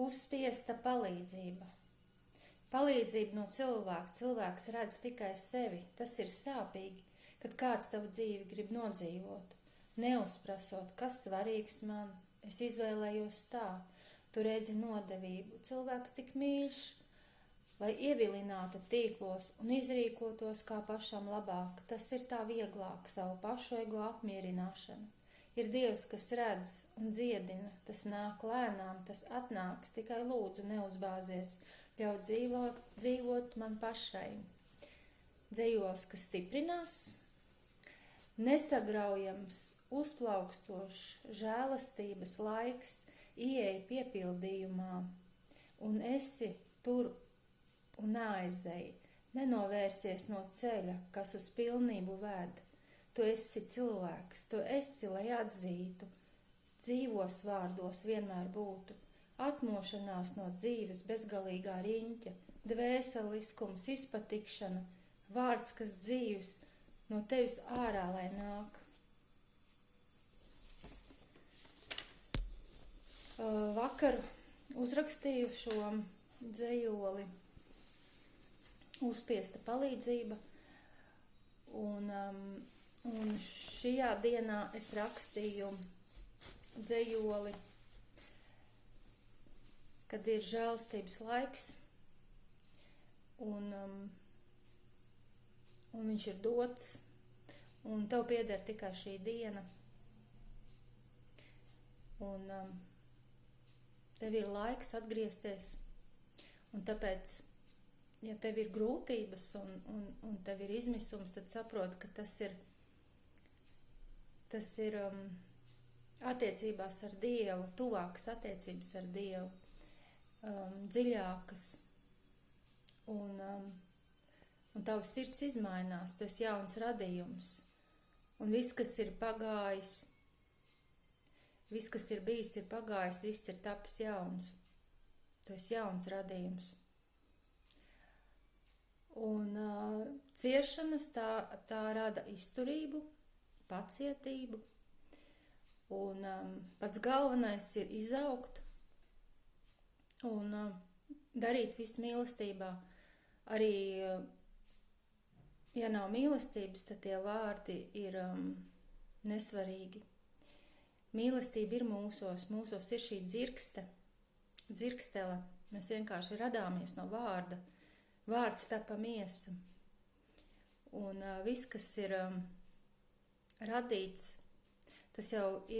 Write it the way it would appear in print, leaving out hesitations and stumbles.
Uzspiesta palīdzība. Palīdzība no cilvēka. Cilvēks redz tikai sevi. Tas ir sāpīgi, kad kāds tavu dzīvi grib nodzīvot. Neuzprasot, kas svarīgs man, es izvēlējos tā. Tu redzi nodevību. Cilvēks tik mīļš, lai ievilinātu tīklos un izrīkotos kā pašam labāk. Tas ir tā vieglāk, savu pašu ego apmierināšana. Ir Dievs, kas redz un dziedina, tas nāk lēnām, tas atnāks, tikai lūdzu neuzbāzies, ļauj dzīvot man pašai. Dzejols, kas stiprinās, nesagraujams, uzplaukstošs, žēlastības laiks, ieej piepildījumā, un esi tur un aizej, nenovērsies no ceļa, kas uz pilnību ved. Tu esi cilvēks, tu esi, lai atzītu, dzīvos vārdos vienmēr būtu, atmošanās no dzīves bezgalīgā riņķa, dvēseliskums, izpatikšana, vārds, kas dzīves, no tevis ārā, lai nāk. Vakar uzrakstīju šo dzejoli Uzspiesta palīdzība, un šajā dienā es rakstīju dzejoli, kad ir žēlastības laiks, un viņš ir dots, un tev pieder tikai šī diena, un tev ir laiks atgriezties, un tāpēc, ja tev ir grūtības un tev ir izmisums, tad saproti, ka tas ir attiecībās ar Dievu, tuvākas attiecības ar Dievu, dziļākas, un tavs sirds izmainās, tu esi jauns radījums, un viss, kas ir pagājis, viss, kas ir bijis, ir pagājis, viss ir tapis jauns, tu esi jauns radījums. Un ciešanas tā rada izturību, pacietību, un pats galvenais ir izaugt un darīt visu mīlestībā. Arī, ja nav mīlestības, tad tie vārdi ir nesvarīgi. Mīlestība ir mūsos ir šī dzirkstele, mēs vienkārši radāmies no vārda. Vārds tapa miesa, un viss, kas ir radīts, tas jau ir